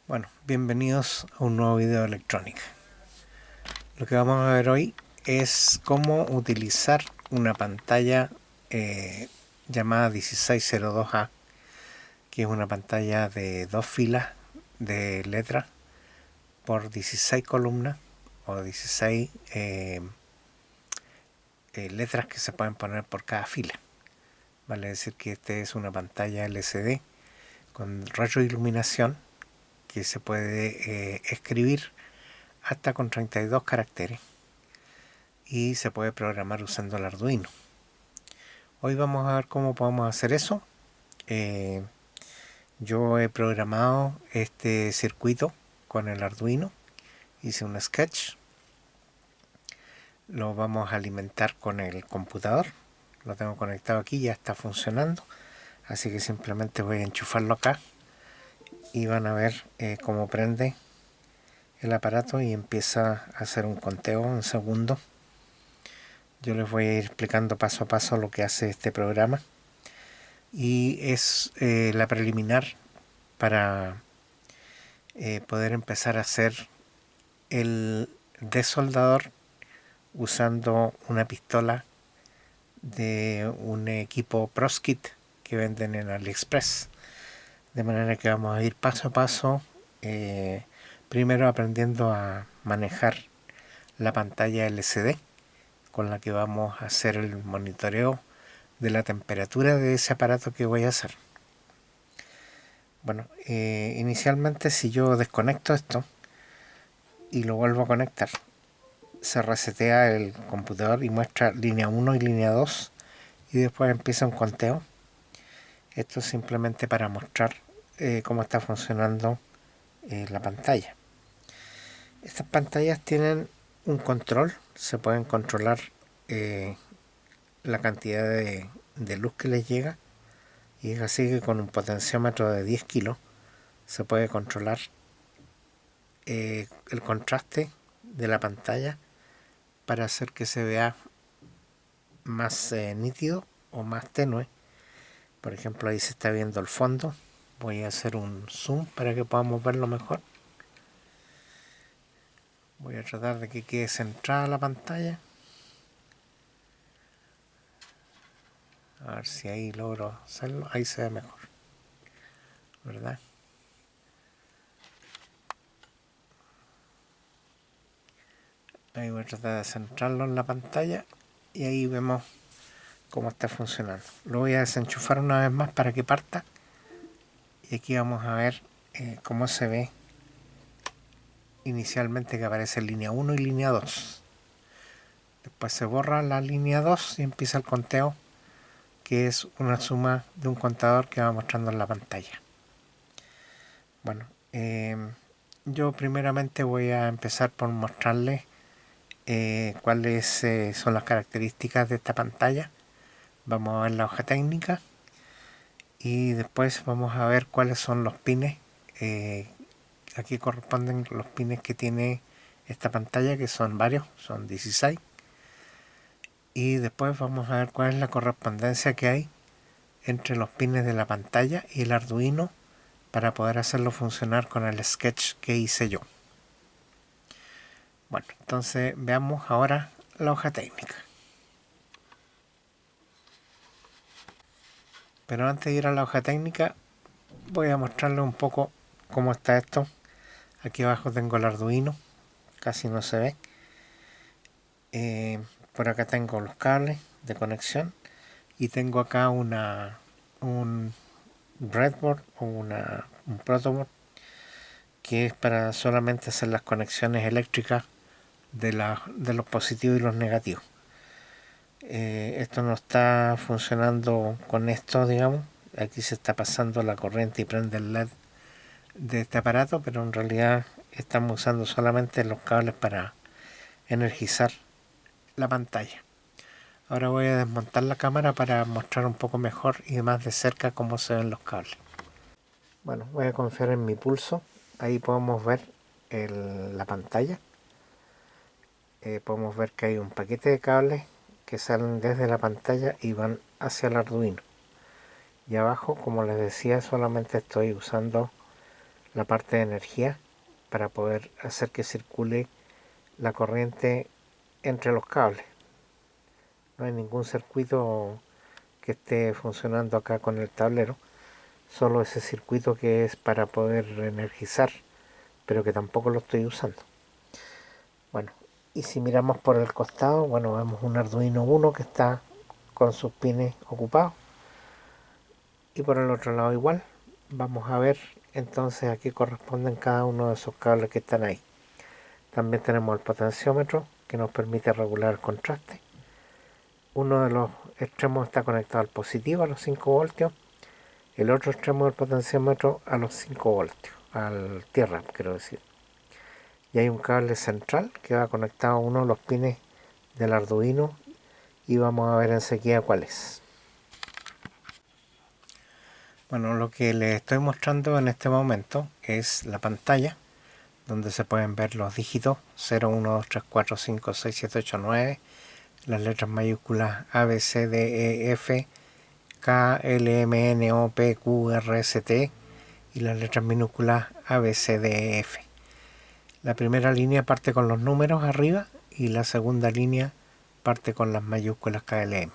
Bueno, bienvenidos a un nuevo video de electrónica. Lo que vamos a ver hoy es cómo utilizar una pantalla llamada 1602A, que es una pantalla de 2 filas de letras por 16 columnas o 16 letras que se pueden poner por cada fila. Vale decir que esta es una pantalla LCD con retroiluminación que se puede escribir hasta con 32 caracteres y se puede programar usando el Arduino. Hoy vamos a ver cómo podemos hacer eso. Yo he programado este circuito con el Arduino, hice un sketch, lo vamos a alimentar con el computador, lo tengo conectado aquí, ya está funcionando, así que simplemente voy a enchufarlo acá y van a ver cómo prende el aparato y empieza a hacer un conteo en segundos. Yo les voy a ir explicando paso a paso lo que hace este programa y es la preliminar para poder empezar a hacer el desoldador usando una pistola de un equipo ProSkit que venden en AliExpress. De manera que vamos a ir paso a paso, primero aprendiendo a manejar la pantalla LCD con la que vamos a hacer el monitoreo de la temperatura de ese aparato que voy a hacer. Bueno, inicialmente si yo desconecto esto y lo vuelvo a conectar, se resetea el computador y muestra línea 1 y línea 2 y después empieza un conteo. Esto es simplemente para mostrar cómo está funcionando la pantalla. Estas pantallas tienen un control, se pueden controlar la cantidad de luz que les llega, y es así que con un potenciómetro de 10 kilos se puede controlar el contraste de la pantalla para hacer que se vea más nítido o más tenue. Por ejemplo, ahí se está viendo el fondo. Voy a hacer un zoom para que podamos verlo mejor. Voy a tratar de que quede centrada la pantalla. A ver si ahí logro hacerlo. Ahí se ve mejor, ¿verdad? Ahí voy a tratar de centrarlo en la pantalla y ahí vemos cómo está funcionando. Lo voy a desenchufar una vez más para que parta. Y aquí vamos a ver cómo se ve inicialmente, que aparece línea 1 y línea 2. Después se borra la línea 2 y empieza el conteo, que es una suma de un contador que va mostrando en la pantalla. Bueno, yo primeramente voy a empezar por mostrarles cuáles son las características de esta pantalla. Vamos a ver la hoja técnica y después vamos a ver cuáles son los pines. Aquí corresponden los pines que tiene esta pantalla, que son varios, son 16. Y después vamos a ver cuál es la correspondencia que hay entre los pines de la pantalla y el Arduino para poder hacerlo funcionar con el sketch que hice yo. Bueno, entonces veamos ahora la hoja técnica. Pero antes de ir a la hoja técnica, voy a mostrarles un poco cómo está esto. Aquí abajo tengo el Arduino, casi no se ve. Por acá tengo los cables de conexión y tengo acá un breadboard o un protoboard que es para solamente hacer las conexiones eléctricas de los positivos y los negativos. Esto no está funcionando con esto, digamos. Aquí se está pasando la corriente y prende el LED de este aparato, pero en realidad estamos usando solamente los cables para energizar la pantalla. Ahora voy a desmontar la cámara para mostrar un poco mejor y más de cerca cómo se ven los cables. Bueno, voy a confiar en mi pulso. Ahí podemos ver la pantalla. Podemos ver que hay un paquete de cables que salen desde la pantalla y van hacia el Arduino. Y abajo, como les decía, solamente estoy usando la parte de energía para poder hacer que circule la corriente entre los cables. No hay ningún circuito que esté funcionando acá con el tablero, solo ese circuito que es para poder energizar, pero que tampoco lo estoy usando. Bueno, y si miramos por el costado, bueno, vemos un Arduino Uno que está con sus pines ocupados, y por el otro lado igual. Vamos a ver entonces a qué corresponden cada uno de esos cables que están ahí. También tenemos el potenciómetro que nos permite regular el contraste. Uno de los extremos está conectado al positivo, a los 5 voltios. El otro extremo del potenciómetro a los 5 voltios, al tierra, quiero decir. Y hay un cable central que va conectado a uno de los pines del Arduino y vamos a ver enseguida cuál es. Bueno, lo que les estoy mostrando en este momento es la pantalla donde se pueden ver los dígitos 0, 1, 2, 3, 4, 5, 6, 7, 8, 9, las letras mayúsculas A, B, C, D, E, F, K, L, M, N, O, P, Q, R, S, T y las letras minúsculas A, B, C, D, E, F. La primera línea parte con los números arriba y la segunda línea parte con las mayúsculas K, L, M.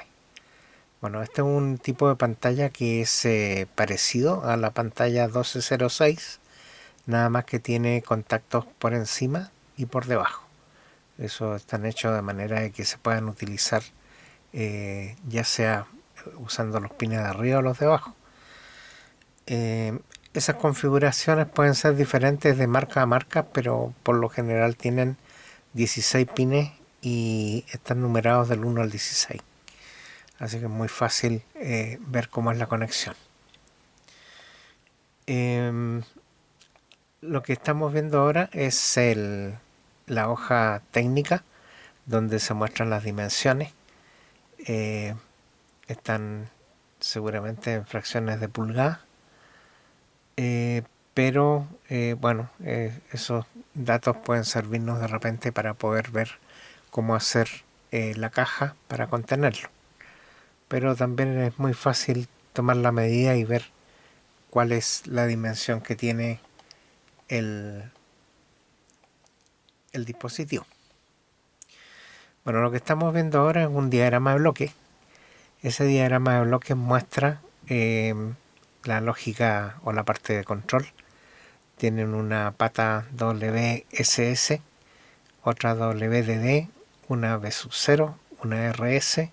Bueno, este es un tipo de pantalla que es parecido a la pantalla 1206, nada más que tiene contactos por encima y por debajo. Eso están hechos de manera de que se puedan utilizar ya sea usando los pines de arriba o los de abajo. Esas configuraciones pueden ser diferentes de marca a marca, pero por lo general tienen 16 pines y están numerados del 1 al 16. Así que es muy fácil ver cómo es la conexión. Lo que estamos viendo ahora es la hoja técnica donde se muestran las dimensiones. Están seguramente en fracciones de pulgada, pero bueno, esos datos pueden servirnos de repente para poder ver cómo hacer la caja para contenerlo. Pero también es muy fácil tomar la medida y ver cuál es la dimensión que tiene el dispositivo. Bueno, lo que estamos viendo ahora es un diagrama de bloque. Ese diagrama de bloques muestra la lógica o la parte de control. Tienen una pata WSS, otra WDD, una B sub 0, una RS,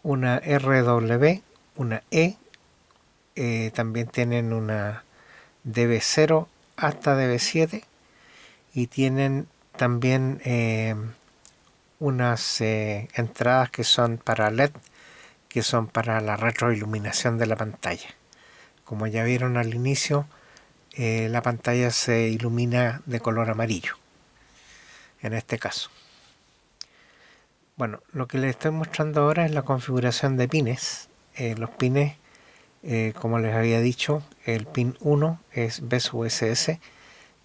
una RW, una E. También tienen una DB0 hasta DB7 y tienen también unas entradas que son para LED, que son para la retroiluminación de la pantalla. Como ya vieron al inicio, la pantalla se ilumina de color amarillo, en este caso. Bueno, lo que les estoy mostrando ahora es la configuración de pines. Los pines, como les había dicho, el pin 1 es BSUSS,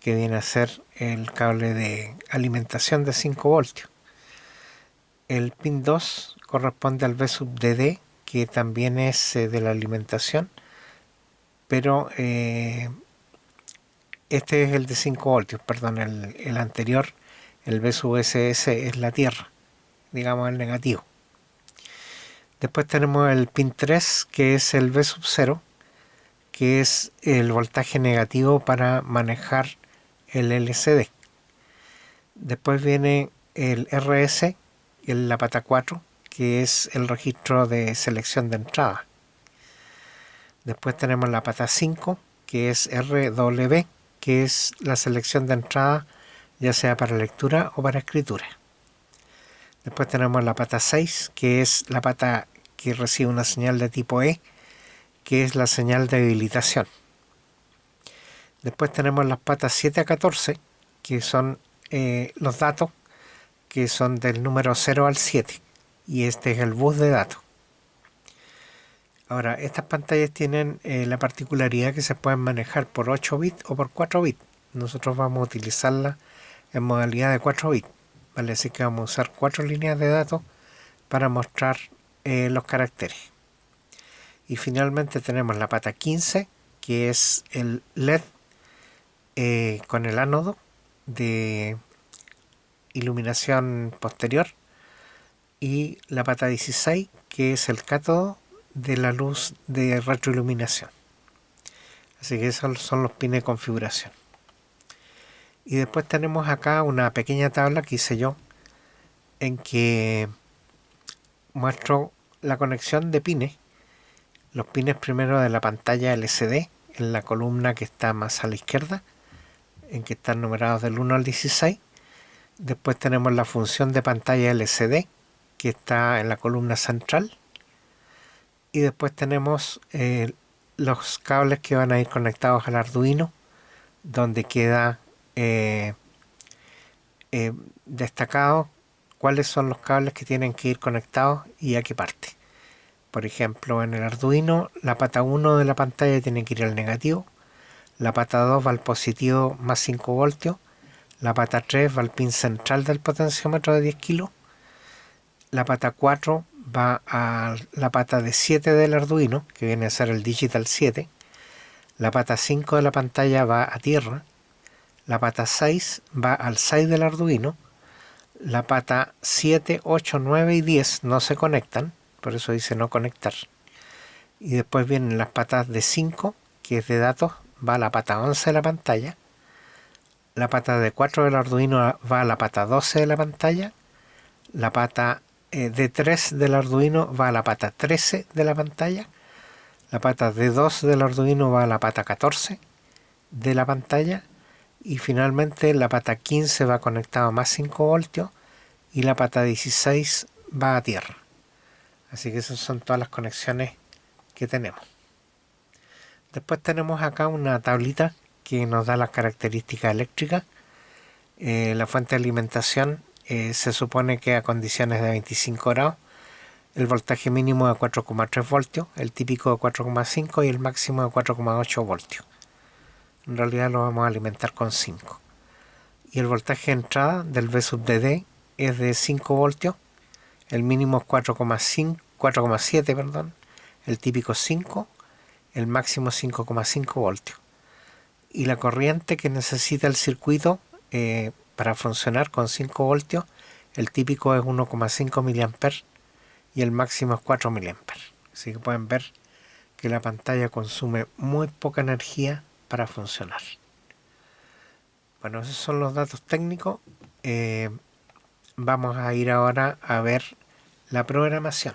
que viene a ser el cable de alimentación de 5 voltios. El pin 2 corresponde al BSUBDD, que también es de la alimentación, pero este es el de 5 voltios, perdón, el anterior, el BSUSS, es la tierra, digamos el negativo. Después tenemos el pin 3, que es el B0, que es el voltaje negativo para manejar el LCD. Después viene el RS, la pata 4, que es el registro de selección de entrada. Después tenemos la pata 5, que es RW, que es la selección de entrada, ya sea para lectura o para escritura. Después tenemos la pata 6, que es la pata que recibe una señal de tipo E, que es la señal de habilitación. Después tenemos las patas 7 a 14, que son los datos, que son del número 0 al 7, y este es el bus de datos. Ahora, estas pantallas tienen la particularidad que se pueden manejar por 8 bits o por 4 bits. Nosotros vamos a utilizarla en modalidad de 4 bits, ¿vale? Así que vamos a usar 4 líneas de datos para mostrar los caracteres. Y finalmente tenemos la pata 15, que es el LED, con el ánodo de iluminación posterior, y la pata 16, que es el cátodo de la luz de retroiluminación. Así que esos son los pines de configuración. Y después tenemos acá una pequeña tabla que hice yo, en que muestro la conexión de pines. Los pines primero de la pantalla LCD, en la columna que está más a la izquierda, en que están numerados del 1 al 16. Después tenemos la función de pantalla LCD, que está en la columna central. Y después tenemos los cables que van a ir conectados al Arduino, donde queda destacado cuáles son los cables que tienen que ir conectados y a qué parte. Por ejemplo, en el Arduino, la pata 1 de la pantalla tiene que ir al negativo, la pata 2 va al positivo más 5 voltios, la pata 3 va al pin central del potenciómetro de 10 kilos, la pata 4 va a la pata de 7 del Arduino, que viene a ser el Digital 7, la pata 5 de la pantalla va a tierra, la pata 6 va al 6 del Arduino, la pata 7, 8, 9 y 10 no se conectan, por eso dice no conectar. Y después vienen las patas de 5, que es de datos, va a la pata 11 de la pantalla, la pata de 4 del Arduino va a la pata 12 de la pantalla, la pata de 3 del Arduino va a la pata 13 de la pantalla, la pata de 2 del Arduino va a la pata 14 de la pantalla, y finalmente la pata 15 va conectada a más 5 voltios y la pata 16 va a tierra. Así que esas son todas las conexiones que tenemos. Después tenemos acá una tablita que nos da las características eléctricas. La fuente de alimentación se supone que a condiciones de 25 grados, el voltaje mínimo de 4,3 voltios, el típico de 4,5 y el máximo de 4,8 voltios. En realidad lo vamos a alimentar con 5. Y el voltaje de entrada del V sub DD es de 5 voltios, el mínimo es 4,7, perdón, el típico 5, el máximo 5,5 voltios. Y la corriente que necesita el circuito para funcionar con 5 voltios, el típico es 1,5 mA y el máximo es 4 mA. Así que pueden ver que la pantalla consume muy poca energía para funcionar. Bueno, esos son los datos técnicos. Vamos a ir ahora a ver la programación.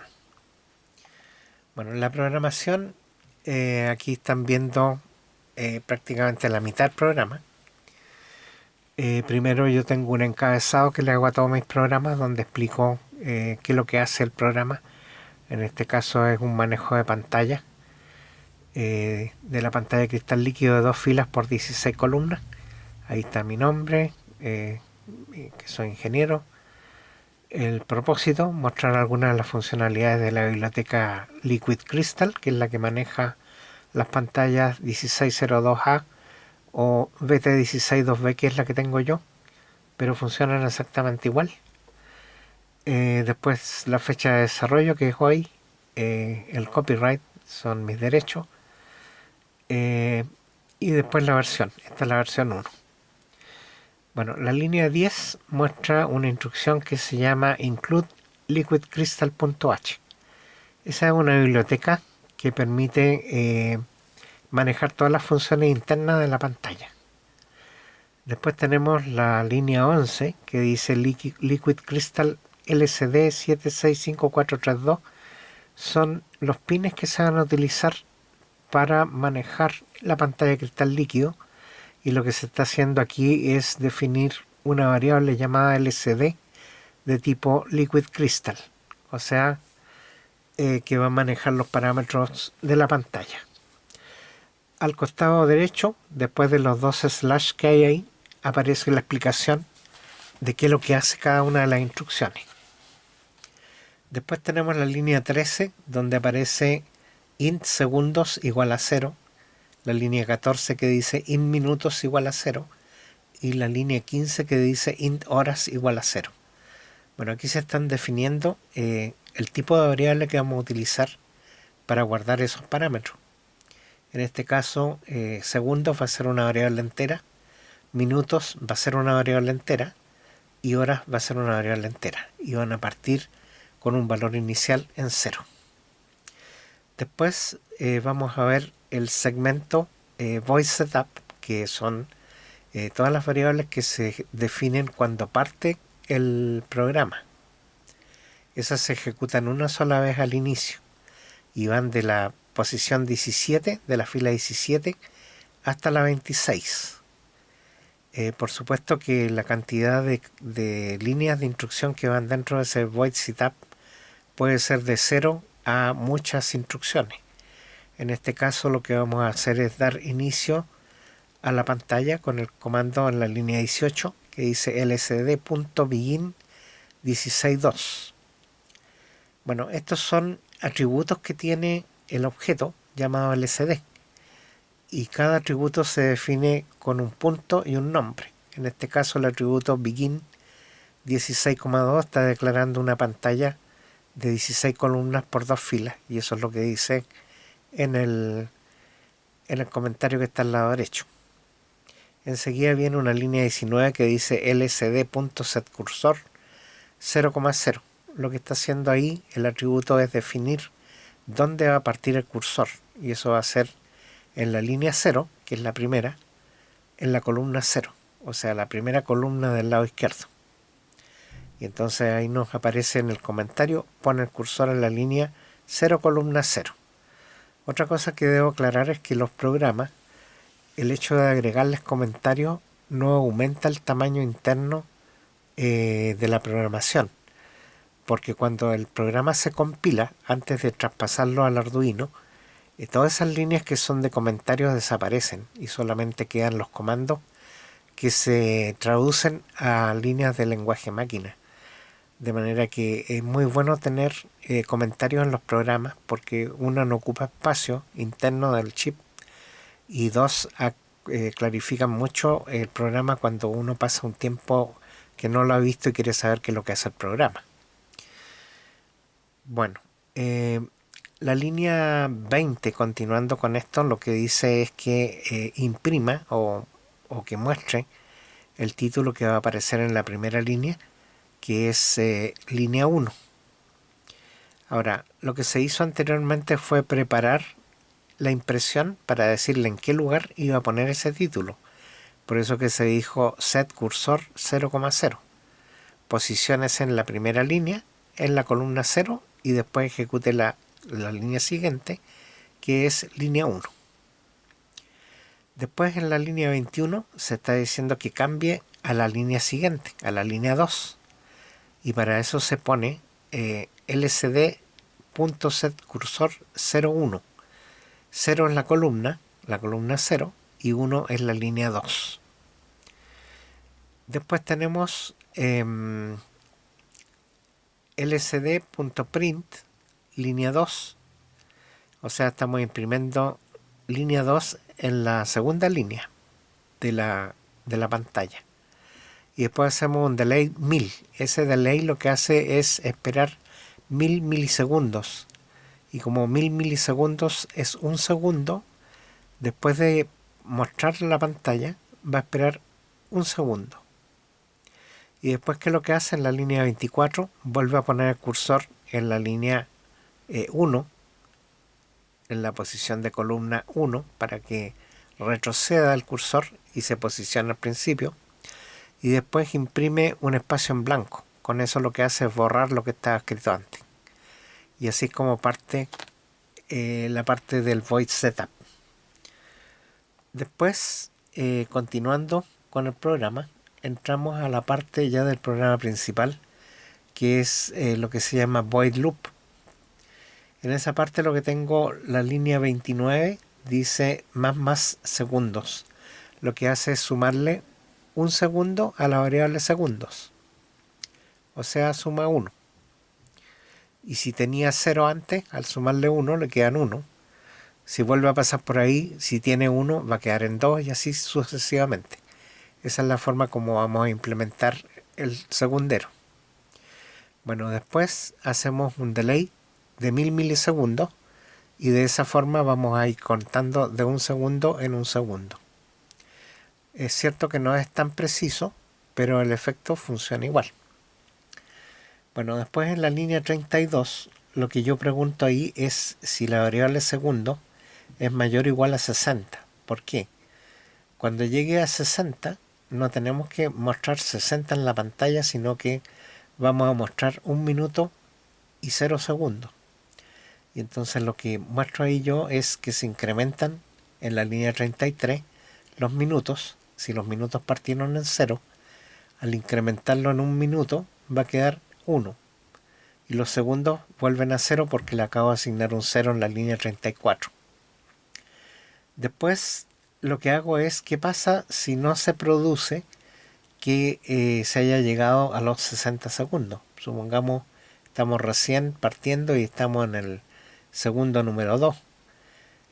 Bueno, la programación, aquí están viendo prácticamente la mitad del programa. Primero yo tengo un encabezado que le hago a todos mis programas, donde explico qué es lo que hace el programa. En este caso es un manejo de pantalla, de la pantalla de cristal líquido de 2 filas por 16 columnas. Ahí está mi nombre, que soy ingeniero. El propósito, mostrar algunas de las funcionalidades de la biblioteca Liquid Crystal, que es la que maneja las pantallas 1602A o BT162B, que es la que tengo yo, pero funcionan exactamente igual. Después la fecha de desarrollo, que es hoy, el copyright, son mis derechos, y después la versión. Esta es la versión 1. Bueno, la línea 10 muestra una instrucción que se llama include liquidcrystal.h. Esa es una biblioteca que permite manejar todas las funciones internas de la pantalla. Después tenemos la línea 11 que dice Liquid Crystal LCD 765432. Son los pines que se van a utilizar para manejar la pantalla de cristal líquido, y lo que se está haciendo aquí es definir una variable llamada LCD de tipo Liquid Crystal, o sea que va a manejar los parámetros de la pantalla. Al costado derecho, después de los dos slash que hay ahí, aparece la explicación de qué es lo que hace cada una de las instrucciones. Después tenemos la línea 13, donde aparece int segundos igual a 0, la línea 14 que dice int minutos igual a 0, y la línea 15 que dice int horas igual a 0. Bueno, aquí se están definiendo el tipo de variable que vamos a utilizar para guardar esos parámetros. En este caso, segundos va a ser una variable entera, minutos va a ser una variable entera y horas va a ser una variable entera, y van a partir con un valor inicial en 0. Después vamos a ver el segmento void setup, que son todas las variables que se definen cuando parte el programa. Esas se ejecutan una sola vez al inicio y van de la posición 17, de la fila 17, hasta la 26. Por supuesto que la cantidad de líneas de instrucción que van dentro de ese void setup puede ser de 0 a muchas instrucciones. En este caso lo que vamos a hacer es dar inicio a la pantalla con el comando en la línea 18 que dice lsd.begin 16.2. Bueno, estos son atributos que tiene el objeto llamado lsd, y cada atributo se define con un punto y un nombre. En este caso el atributo begin 16,2 está declarando una pantalla de 16 columnas por 2 filas, y eso es lo que dice en el comentario que está al lado derecho. Enseguida viene una línea 19 que dice lsd.setCursor 0,0. Lo que está haciendo ahí el atributo es definir dónde va a partir el cursor, y eso va a ser en la línea 0, que es la primera, en la columna 0, o sea, la primera columna del lado izquierdo. Y entonces ahí nos aparece en el comentario, pone el cursor en la línea 0, columna 0. Otra cosa que debo aclarar es que los programas, el hecho de agregarles comentarios no aumenta el tamaño interno de la programación, porque cuando el programa se compila, antes de traspasarlo al Arduino, todas esas líneas que son de comentarios desaparecen y solamente quedan los comandos que se traducen a líneas de lenguaje máquina. De manera que es muy bueno tener comentarios en los programas, porque uno, no ocupa espacio interno del chip, y dos, clarifican mucho el programa cuando uno pasa un tiempo que no lo ha visto y quiere saber qué es lo que hace el programa. Bueno, la línea 20, continuando con esto, lo que dice es que imprima o que muestre el título que va a aparecer en la primera línea, que es línea 1. Ahora, lo que se hizo anteriormente fue preparar la impresión para decirle en qué lugar iba a poner ese título. Por eso que se dijo set cursor 0,0. Posiciones en la primera línea, en la columna 0, y después ejecute la línea siguiente, que es línea 1. Después en la línea 21 se está diciendo que cambie a la línea siguiente, a la línea 2. Y para eso se pone lsd.setCursor 0,1. 0 es la columna 0, y 1 es la línea 2. Después tenemos lsd.print línea 2, o sea, estamos imprimiendo línea 2 en la segunda línea de la pantalla. Y después hacemos un delay 1000. Ese delay lo que hace es esperar 1000 milisegundos. Y como 1000 milisegundos es un segundo, después de mostrar la pantalla va a esperar un segundo. Y después, que lo que hace en la línea 24, vuelve a poner el cursor en la línea 1, en la posición de columna 1, para que retroceda el cursor y se posicione al principio. Y después imprime un espacio en blanco. Con eso lo que hace es borrar lo que estaba escrito antes. Y así es como parte la parte del void setup. Después, continuando con el programa, entramos a la parte ya del programa principal, que es lo que se llama void loop. En esa parte lo que tengo, la línea 29 dice más segundos. Lo que hace es sumarle un segundo a la variable segundos, o sea, suma 1. Y si tenía 0 antes, al sumarle 1 le quedan 1. Si vuelve a pasar por ahí, si tiene 1 va a quedar en 2, y así sucesivamente. Esa es la forma como vamos a implementar el segundero. Bueno, después hacemos un delay de 1000 milisegundos, y de esa forma vamos a ir contando de un segundo en un segundo. Es cierto que no es tan preciso, pero el efecto funciona igual. Bueno, después en la línea 32, lo que yo pregunto ahí es si la variable segundo es mayor o igual a 60. ¿Por qué? Cuando llegue a 60, no tenemos que mostrar 60 en la pantalla, sino que vamos a mostrar 1 minuto y 0 segundos. Y entonces lo que muestro ahí yo es que se incrementan en la línea 33 los minutos. Si los minutos partieron en 0, al incrementarlo en 1 minuto va a quedar 1. Y los segundos vuelven a 0 porque le acabo de asignar un 0 en la línea 34. Después lo que hago es qué pasa si no se produce que se haya llegado a los 60 segundos. Supongamos estamos recién partiendo y estamos en el segundo número 2.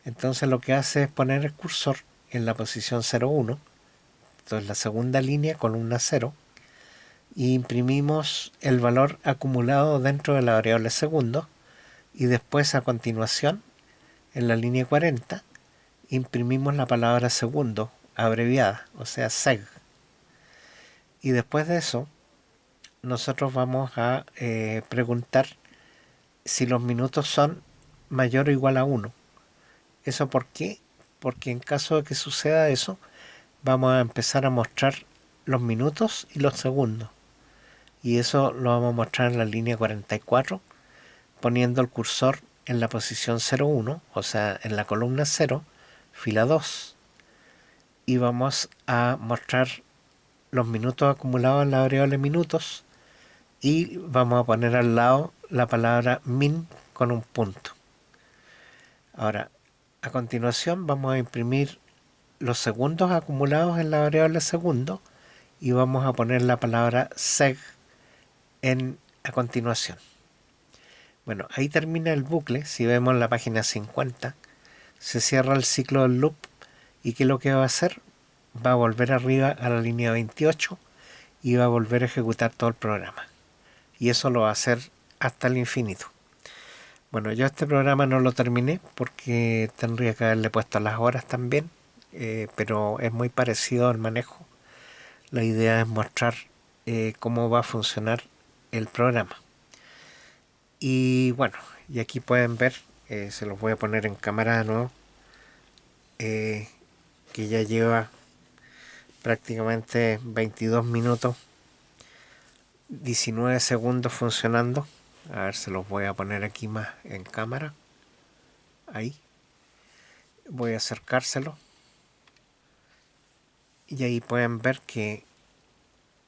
Entonces lo que hace es poner el cursor en la posición 0,1. Entonces la segunda línea, columna 0. Y imprimimos el valor acumulado dentro de la variable segundo. Y después a continuación, en la línea 40, imprimimos la palabra segundo abreviada, o sea, seg. Y después de eso, nosotros vamos a preguntar si los minutos son mayor o igual a 1. ¿Eso por qué? Porque en caso de que suceda eso, vamos a empezar a mostrar los minutos y los segundos. Y eso lo vamos a mostrar en la línea 44, poniendo el cursor en la posición 0,1, o sea, en la columna 0, fila 2. Y vamos a mostrar los minutos acumulados en la variable minutos y vamos a poner al lado la palabra min con un punto. Ahora, a continuación vamos a imprimir los segundos acumulados en la variable segundo y vamos a poner la palabra seg a continuación. Bueno, ahí termina el bucle. Si vemos la página 50, se cierra el ciclo del loop. ¿Y qué es lo que va a hacer? Va a volver arriba a la línea 28 y va a volver a ejecutar todo el programa. Y eso lo va a hacer hasta el infinito. Bueno, yo este programa no lo terminé porque tendría que haberle puesto las horas también, pero es muy parecido al manejo. La idea es mostrar cómo va a funcionar el programa. Y bueno, y aquí pueden ver, se los voy a poner en cámara de nuevo, que ya lleva prácticamente 22 minutos, 19 segundos funcionando. A ver, se los voy a poner aquí más en cámara. Ahí. Voy a acercárselo. Y ahí pueden ver que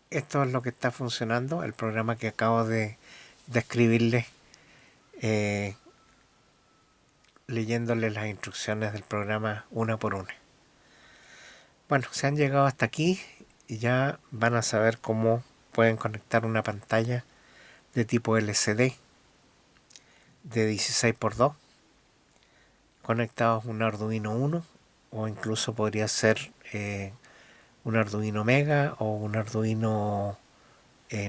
esto es lo que está funcionando, el programa que acabo de describirles, leyéndoles las instrucciones del programa una por una. Bueno, se han llegado hasta aquí y ya van a saber cómo pueden conectar una pantalla de tipo LCD de 16x2 conectados a un Arduino Uno, o incluso podría ser un Arduino Mega o un Arduino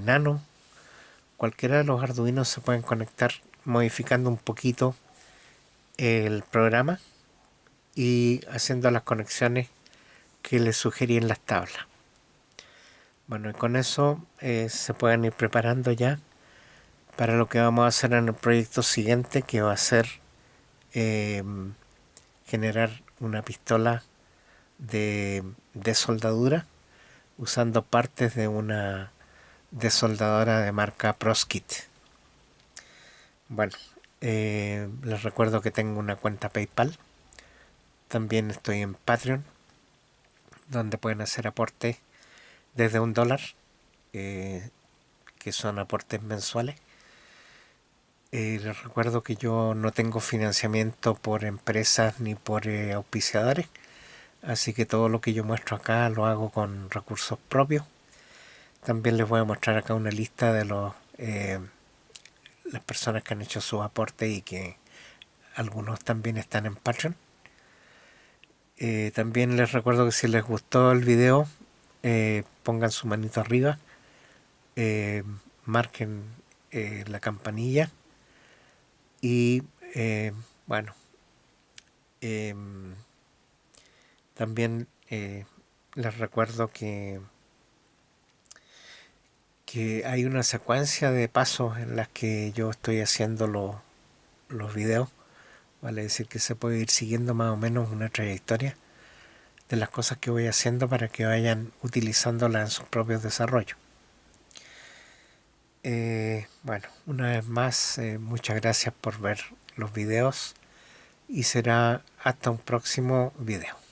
Nano. Cualquiera de los Arduinos se pueden conectar modificando un poquito el programa y haciendo las conexiones que les sugerí en las tablas. Bueno, y con eso se pueden ir preparando ya para lo que vamos a hacer en el proyecto siguiente, que va a ser generar una pistola de soldadura usando partes de una desoldadora de marca Proskit. Bueno, les recuerdo que tengo una cuenta PayPal. También estoy en Patreon, donde pueden hacer aportes desde $1, que son aportes mensuales. Les recuerdo que yo no tengo financiamiento por empresas ni por auspiciadores, así que todo lo que yo muestro acá lo hago con recursos propios. También les voy a mostrar acá una lista de las personas que han hecho sus aportes y que algunos también están en Patreon. También les recuerdo que si les gustó el video, pongan su manito arriba, marquen la campanilla y bueno, también les recuerdo que hay una secuencia de pasos en las que yo estoy haciendo los videos. Vale decir que se puede ir siguiendo más o menos una trayectoria de las cosas que voy haciendo para que vayan utilizándolas en sus propios desarrollos. Bueno, una vez más, muchas gracias por ver los videos y será hasta un próximo video.